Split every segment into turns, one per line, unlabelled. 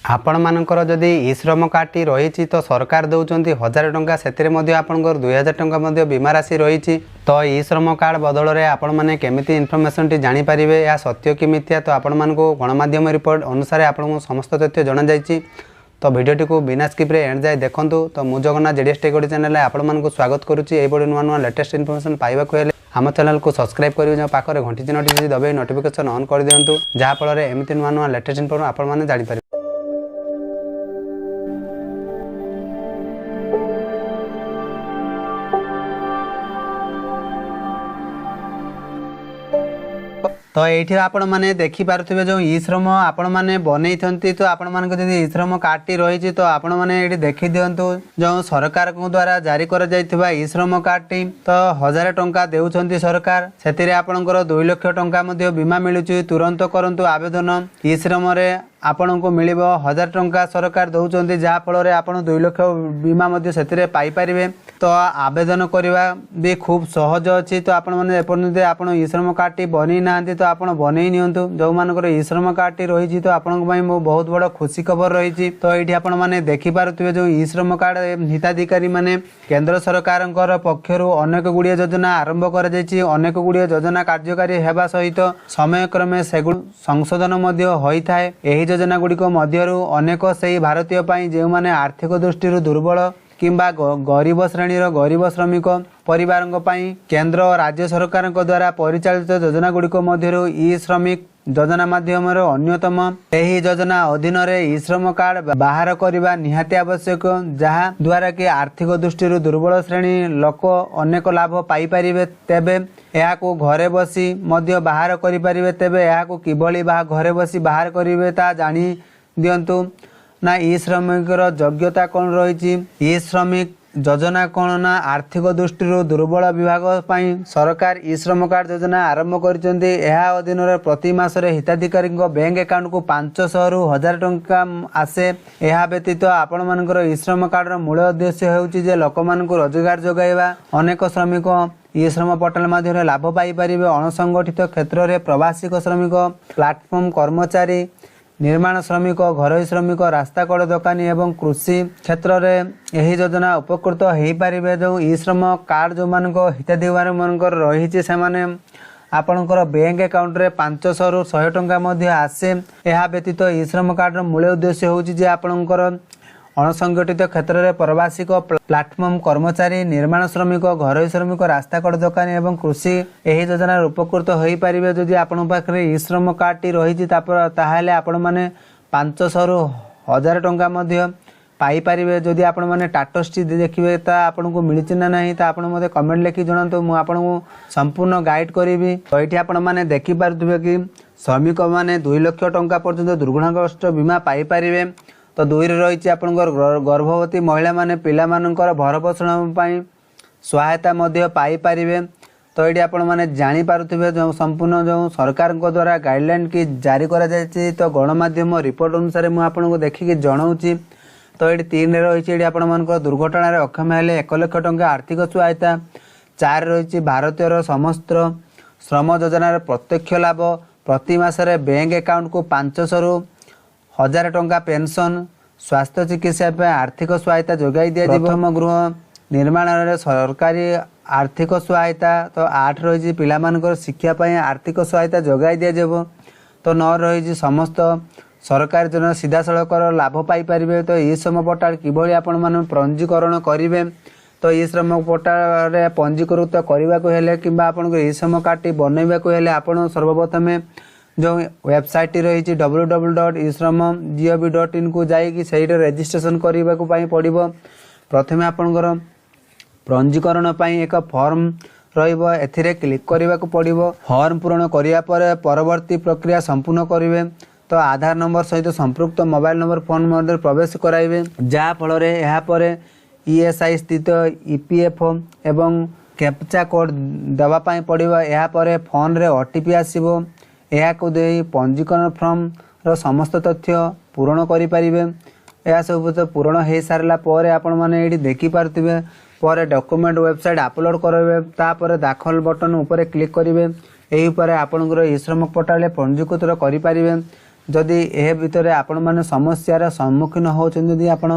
आपण मानकर जदि ई श्रम कार्डटी रही तो सरकार दौरान 1000 टंका से आपंकर 2000 टंका बीमा राशि रही। तो ई श्रम कार्ड बदल में आपण मैंने केमिति इनफर्मेशन टी जानीपारे या सत्य कि मिथ्या तो आपण मानक गणमाध्यम रिपोर्ट अनुसार आपको समस्त तथ्य जना जाइए। तो भिडियोटी को बिना स्किप्रे एंड जाए देखूँ। तो मु जगन्नाथ जेडीएस टेक चैनल आपण मानक स्वागत करुच्ची। यही नुआ नुआ लेटेस्ट इनफर्मेशन पाइबाक हेले आम चैनल को सब्सक्राइब कर पाखे घंटी चिन्हटी दबाई नोटिफिकेशन ऑन कर दिंतु जहाँफल एमती नुआ नुआ लेटेस्ट इनफर्मेशन आपण मैंने जानीपारे। तो ये आपण मैंने देखिपे जो ई श्रम आपण मैंने बनई तो आपण मान ई श्रम कार्डटी रही तो आपण मैंने देखी दिंतु जो सरकार द्वारा जारी कर ई श्रम कार्डटी तो 1000 टंका देउछंती सरकार से आपणकर 2 लाख टंका बीमा मिलुची। तुरंत करंतु आवेदन ई श्रम रे आपण को मिल 1000 टंका सरकार दौरान जहाँफल आप 2 लाख बीमा से पाइपर। तो आवेदन करवा भी खूब सहज अच्छी। तो आपण मैंने एपर्यंत आप ई श्रम कार्डटी बनई ना तो आप बनई नियंतु जो मानकर ई श्रम कार्डटी रही तो आपण बहुत बड़ खुशी खबर रही। तो ये आपण मैंने देखिपे जो ई श्रम कार्ड हिताधिकारी माने केंद्र सरकार पक्षर अनेक गुड़िया योजना आरंभ कर अनेक गुड़िया योजना कार्यकारी होगा सहित समय क्रमे से संशोधन होता है। यही योजना गुड़िक मध्यरु अनेक से भारतीय जो माने आर्थिक दृष्टि दुर्बल किंबा गरीब श्रेणीर गरीब श्रमिक परिवार केंद्र और राज्य सरकार द्वारा परिचालित योजना गुड़िक मध्यरु ई श्रमिक योजना माध्यम अन्यतम। यही योजना अधीन ई श्रम कार्ड बाहर करने निहाती आवश्यक जहाँ द्वारा कि आर्थिक दृष्टि दुर्बल श्रेणी लोक अनेक लाभ पाइपर। तेबे यह घरे बसी बाहर करें तेबे यह किभली घरे बसी बाहर करेंगे ता जानी दिंतु ना ई श्रमिक योग्यता कौन रही। ई श्रमिक योजना कौन ना आर्थिक दृष्टि दुर्बल विभाग पाई सरकार ई श्रम कार्ड योजना आरंभ कर अधीन प्रति मासरे हिताधिकारी बैंक अकाउंट को 500 रु 1000 टंका आसे। यह व्यतीत आपण मानकर ई श्रम कार्ड मूल उद्देश्य होउची लोक मानक रोजगार जोगाइबा। अनेक श्रमिक ई श्रम पोर्टाल माध्यम लाभ पाइपर। अणसंगठित क्षेत्र में प्रवासिक श्रमिक प्लाटफर्म कर्मचारी निर्माण श्रमिक घरोई श्रमिक रास्ता कड़ दोकानी एवं कृषि क्षेत्र में यही योजना उपकृत हो पारे। जो ई श्रम कार्ड जो मान हिताधिकारी मानकर रही से आपणकर बैंक अकाउंट रे 500 रु 100 टंका आसे। यह व्यतीत ई श्रम कार्ड मूल उद्देश्य होउची आपणकर अणसंगठित क्षेत्र में प्रवासिक प्लाटफर्म कर्मचारी निर्माण श्रमिक घरोई श्रमिक रास्ता कड़ दोकानी एवं कृषि यही योजना उपकृत हो पारे। जदि आपण पाखे ई श्रम कार्डटी रही ताहले आपण माने 500 रु 1000 टंका पाइपर। जदि आपण माने टाटस टी देखिए तो आपन को मिली ना नहीं तो आपण मते कमेंट लिखि जणातु मु आपन को संपूर्ण गाइड करी। तो ये आपण माने देखि पारुथिबे कि श्रमिक माने 2 लाख टंका पर्यंत दुर्घटनाग्रस्त बीमा पाइपर। तो 2 रही आपंकर गर्भवती महिला माने पिला मानकर भरणपोषण सहायता पाइपर। तो ये आपण मैंने जानीपे जो संपूर्ण जो सरकार द्वारा गाइडलाइन की जारी करा जायछि। तो गणमाध्यम रिपोर्ट अनुसार मुझे देखिकी जनाऊँगी। तो ये 3 रही आपर दुर्घटन अक्षम हेले 1 लाख टंका आर्थिक सहायता। 4 रही भारतीय समस्त श्रम योजनार प्रत्यक्ष लाभ प्रति मासरे बैंक अकाउंट को 500 रु 1000 टंका पेंशन स्वास्थ्य चिकित्सा आर्थिक सहायता जोगाई दिया। प्रथम गृह निर्माण सरकारी आर्थिक सहायता। तो 8 रही पिला मानकर शिक्षा आर्थिक सहायता जोगाई दिया। तो 9 रही समस्त सरकारी जन सीधा सड़क लाभ पाइपर। तो ई श्रम पोर्टाल किभली आपण माने पंजीकरण करेंगे। तो ई श्रम पोर्टाल पंजीकृत करने को हेले किंबा आपण ई श्रम कार्डटी बनइबा को हेले आपण सर्वप्रथमे जो वेबसाइट रही www.isram.gov.in को जाइए से रजिस्ट्रेशन करने को पड़ो। प्रथमे आपणकर पंजीकरण एक फॉर्म रही क्लिक करने को पड़ो। फॉर्म पूरण करने परवर्ती प्रक्रिया संपूर्ण करेंगे। तो आधार नंबर सहित संपृक्त मोबाइल नंबर फोन मध्य प्रवेश कराइबे जहाँफल यहाँ ESI स्थित EPF एवं कैप्चा कोड देवाई पड़ो। यापर फोन रे OTP आसो। यह पंजीकरण फॉर्म रो समस्त तथ्य पूरण करें। यह सब पूरण हो सारा पर आपण मैंने ये देखिपे पर डॉक्यूमेंट वेबसाइट अपलोड करेंगे। तापर दाखल बटन ऊपर क्लिक करेंगे। यही आपंकर ई श्रम पोर्टाल पंजीकृत करें। जदि ए भितर आपण माने समस्यार सम्मुखीन होचन जदि आपण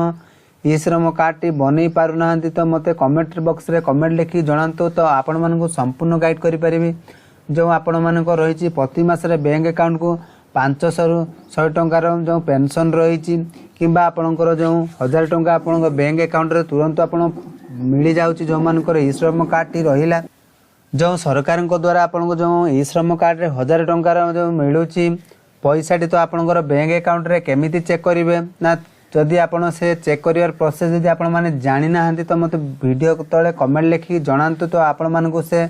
ई श्रम कार्ड टी बनै पारु नाहंती तो मते कमेंट बॉक्स रे कमेंट लिखि जणांतो तो आपण मानकु संपूर्ण गाइड करि परिबी। जो आपण मानको रहिछि प्रति मास रे बैंक अकाउंट को 500 रु 100 टंकार जो पेंशन रहिछि किंबा आपणकर जो 1000 टंका आपण बैंक अकाउंट रे तुरंत आपण मिली जाउछि जो मानकर ई श्रम कार्ड टी रहिला जो सरकार को द्वारा आपण जो ई श्रम कार्ड रे 1000 टंकार जो मिलुछि पैसा टी तो आपणकर बैंक अकाउंट रे केमिति चेक करिवे ना जदि आपण से चेक करियर प्रोसेस जदि आपण माने जानि नाहंती तो मते वीडियो तळे कमेंट लिखि जणांतु तो आपण मानको से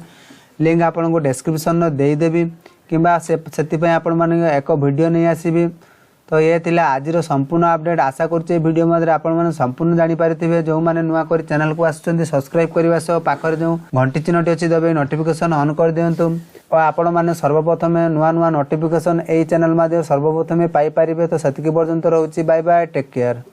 लिंक आपण को डिस्क्रिप्शन रे देई देबी किंबा सेति पय आपण माने एक वीडियो नै आसीबी। तो ये थिला आजिर संपूर्ण अपडेट आशा करछे वीडियो मध्ये आपण माने संपूर्ण जानि पारिथिबे। जो माने नुवा करी चैनल को आछुचंती सब्सक्राइब करबा सह पाखरे जो घंटी चिन्हटी अछि दबे नोटिफिकेशन ऑन कर दियंतु और आपण माने सर्वप्रथम नुवा नुवा नोटिफिकेशन एई चैनल मध्ये सर्वप्रथम पाई परिबे। तो सेतिकी पर्यंत रहउची बाय बाय टेक केयर।